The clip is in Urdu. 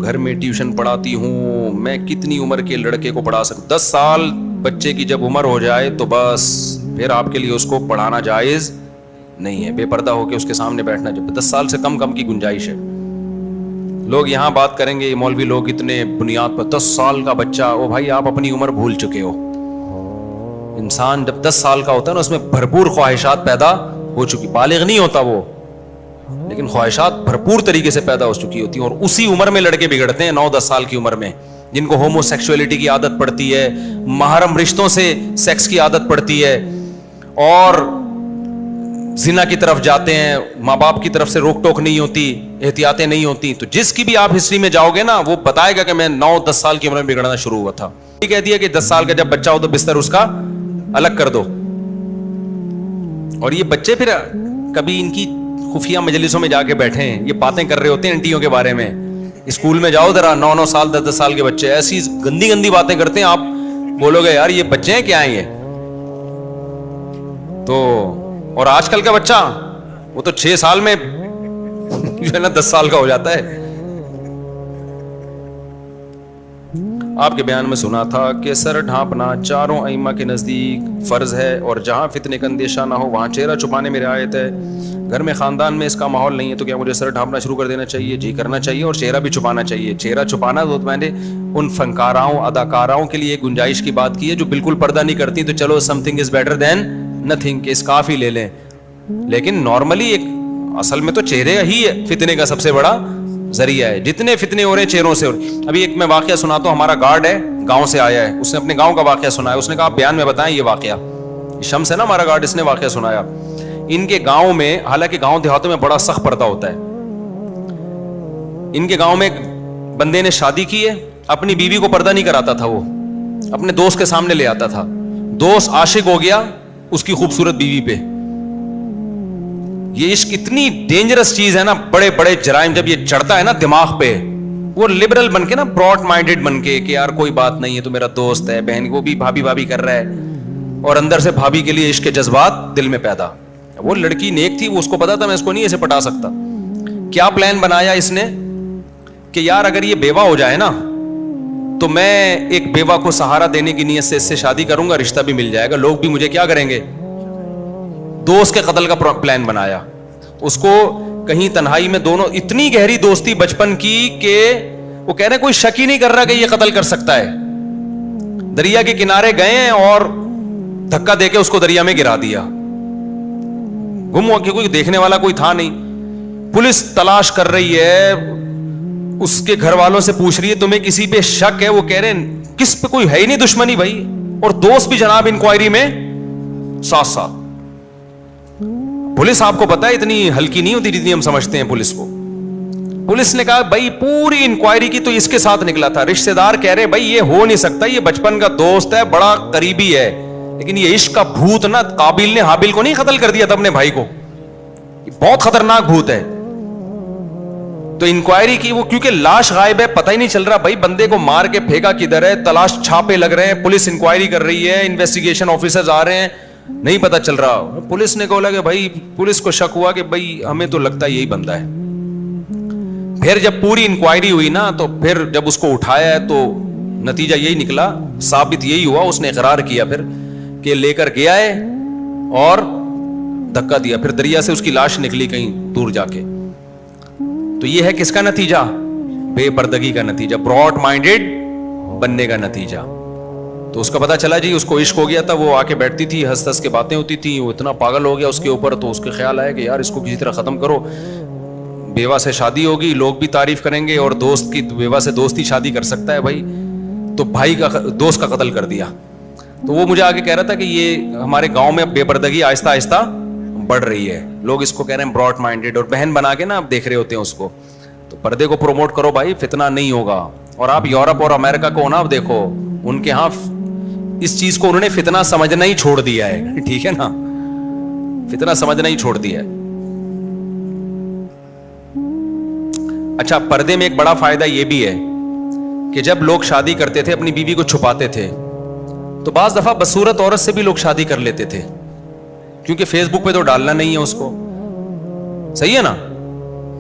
گھر میں ٹیوشن پڑھاتی ہوں, میں کتنی عمر کے لڑکے کو پڑھا سکتا؟ 10 سال بچے کی جب عمر ہو جائے تو بس پھر آپ کے لیے اس کو پڑھانا جائز نہیں ہے, بے پردہ ہو کے اس کے سامنے بیٹھنا. جب 10 سال سے کم کی گنجائش ہے. لوگ یہاں بات کریں گے مولوی لوگ اتنے بنیاد پر 10 سال کا بچہ, او بھائی آپ اپنی عمر بھول چکے ہو. انسان جب 10 سال کا ہوتا ہے نا اس میں بھرپور خواہشات پیدا ہو چکی, بالغ نہیں ہوتا وہ, لیکن خواہشات بھرپور طریقے سے پیدا ہو چکی ہوتی ہیں. اور اسی عمر میں لڑکے بگڑتے ہیں 9-10 سال کی عمر میں, جن کو ہومو سیکسولیٹی کی عادت پڑتی ہے, محرم رشتوں سے سیکس کی عادت پڑتی ہے, اور زنا کی طرف جاتے ہیں. ماں باپ کی طرف سے روک ٹوک نہیں ہوتی, احتیاطیں نہیں ہوتی. تو جس کی بھی آپ ہسٹری میں جاؤ گے نا وہ بتائے گا کہ میں 9-10 سال کی عمر میں بگڑنا شروع ہوا تھا. یہ کہہ دیا کہ 10 سال کا جب بچہ ہو تو بستر اس کا الگ کر دو. اور یہ بچے پھر کبھی ان کی خفیہ مجلسوں میں جا کے بیٹھے ہیں, یہ باتیں کر رہے ہوتے ہیں انٹیوں کے بارے میں. اسکول میں جاؤ ذرا, 9 سال 10 سال کے بچے ایسی گندی باتیں کرتے ہیں, آپ بولو گے یار یہ بچے ہیں کیا ہیں یہ. تو اور آج کل کا بچہ وہ تو 6 سال میں جو ہے نا 10 سال کا ہو جاتا ہے. آپ کے بیان میں سنا تھا کہ سر ڈھانپنا چاروں ائمہ کے نزدیک فرض ہے, اور جہاں فتنے کا اندیشہ نہ ہو وہاں چہرہ چھپانے میں رعایت ہے. گھر میں خاندان میں اس کا ماحول نہیں ہے تو کیا مجھے سر ڈھانپنا شروع کر دینا چاہیے؟ جی کرنا چاہیے, اور چہرہ بھی چھپانا چاہیے. چہرہ چھپانا تو میں نے ان فنکاراؤں اداکاراؤں کے لیے گنجائش کی بات کی ہے جو بالکل پردہ نہیں کرتی, تو چلو some thing is better than nothing, کہ اسکارف ہی لے لیں. لیکن نارملی ایک اصل میں تو چہرے ہی فتنے کا سب سے بڑا ذریعہ ہے. جتنے فتنے ہو رہے ہیں چہروں سے. ابھی ایک میں واقعہ سناتا ہوں. ہمارا گارڈ ہے, گاؤں سے آیا ہے, اس نے اپنے گاؤں کا واقعہ سنایا. اس نے کہا آپ بیان میں بتائیں یہ واقعہ. شمس ہے نا ہمارا گارڈ, اس نے واقعہ سنایا. ان کے گاؤں میں, حالانکہ گاؤں دیہاتوں میں بڑا سخت پردہ ہوتا ہے, ان کے گاؤں میں ایک بندے نے شادی کی ہے, اپنی بیوی کو پردہ نہیں کراتا تھا, وہ اپنے دوست کے سامنے لے آتا تھا. دوست عاشق ہو گیا اس کی خوبصورت بیوی پہ. یہ عشق اتنی ڈینجرس چیز ہے نا, بڑے بڑے جرائم جب یہ چڑھتا ہے نا دماغ پہ, وہ لبرل بن کے نا, براڈ مائنڈیڈ بن کے کہ یار کوئی بات نہیں ہے, تو میرا دوست ہے, بہن وہ بھی بھابھی کر رہا ہے, اور اندر سے بھابھی کے لیے عشق کے جذبات دل میں پیدا. وہ لڑکی نیک تھی, وہ اس کو پتا تھا میں اس کو نہیں ایسے پٹا سکتا. کیا پلان بنایا اس نے کہ یار اگر یہ بیوہ ہو جائے نا تو میں ایک بیوہ کو سہارا دینے کی نیت سے اس سے شادی کروں گا, رشتہ بھی مل جائے گا, لوگ بھی مجھے کیا کریں گے. دوست کے قتل کا پلان بنایا. اس کو کہیں تنہائی میں, دونوں اتنی گہری دوستی بچپن کی کہ وہ کہہ رہے ہیں کوئی شک ہی نہیں کر رہا کہ یہ قتل کر سکتا ہے. دریا کے کنارے گئے ہیں اور دھکا دے کے اس کو دریا میں گرا دیا. گم ہوا کہ کوئی دیکھنے والا کوئی تھا نہیں. پولیس تلاش کر رہی ہے, اس کے گھر والوں سے پوچھ رہی ہے تمہیں کسی پہ شک ہے؟ وہ کہہ رہے ہیں کس پہ, کوئی ہے ہی نہیں دشمنی بھائی. اور دوست بھی جناب انکوائری میں ساتھ. پولیس آپ کو پتا ہے اتنی ہلکی نہیں ہوتی جتنی ہم سمجھتے ہیں پولیس کو. پولیس نے کہا بھائی پوری انکوائری کی تو اس کے ساتھ نکلا تھا. رشتہ دار کہہ رہے بھائی یہ ہو نہیں سکتا, یہ بچپن کا دوست ہے, بڑا قریبی ہے, لیکن یہ عشق کا بھوت نا, قابیل نے حابیل کو نہیں قتل کر دیا تھا اپنے بھائی کو, یہ بہت خطرناک بھوت ہے. تو انکوائری کی, وہ کیونکہ لاش غائب ہے, پتہ ہی نہیں چل رہا بھائی بندے کو مار کے پھینکا کدھر ہے, تلاش چھاپے لگ رہے ہیں, پولیس انکوائری کر رہی ہے, انویسٹیگیشن آفیسرز آ رہے ہیں, نہیں پتہ چل رہا. پولیس نے کہا کہ بھائی, پولیس کو شک ہوا کہ بھائی ہمیں تو لگتا ہے یہی بندہ ہے. پھر جب پوری انکوائری ہوئی نا, تو پھر جب اس کو اٹھایا ہے تو نتیجہ یہی نکلا, ثابت یہی ہوا, اس نے اقرار کیا پھر کہ لے کر گیا ہے اور دھکا دیا. پھر دریا سے اس کی لاش نکلی کہیں دور جا کے. تو یہ ہے کس کا نتیجہ؟ بے پردگی کا نتیجہ, براڈ مائنڈیڈ بننے کا نتیجہ. تو اس کا پتا چلا جی اس کو عشق ہو گیا تھا, وہ آ کے بیٹھتی تھی, ہنس کے باتیں ہوتی تھی, وہ اتنا پاگل ہو گیا اس کے اوپر. تو اس کے خیال آیا کہ یار اس کو کسی طرح ختم کرو, بیوہ سے شادی ہوگی, لوگ بھی تعریف کریں گے, اور دوست کی بیوہ سے دوستی شادی کر سکتا ہے بھائی. تو بھائی کا, دوست کا قتل کر دیا. تو وہ مجھے آگے کہہ رہا تھا کہ یہ ہمارے گاؤں میں بے پردگی آہستہ آہستہ بڑھ رہی ہے. لوگ اس کو کہہ رہے ہیں براڈ مائنڈیڈ, اور بہن بنا کے نا آپ دیکھ رہے ہوتے ہیں اس کو. تو پردے کو پروموٹ کرو بھائی, فتنہ نہیں ہوگا. اور آپ یورپ اور امریکہ کو نا دیکھو, ان کے ہاں اس چیز کو انہوں نے فتنہ سمجھنا ہی چھوڑ دیا ہے. ٹھیک ہے نا, فتنہ سمجھنا ہی چھوڑ دیا ہے. اچھا, پردے میں ایک بڑا فائدہ یہ بھی ہے کہ جب لوگ شادی کرتے تھے اپنی بیوی کو چھپاتے تھے, تو بعض دفعہ بدصورت عورت سے بھی لوگ شادی کر لیتے تھے, کیونکہ فیس بک پہ تو ڈالنا نہیں ہے اس کو. صحیح ہے نا,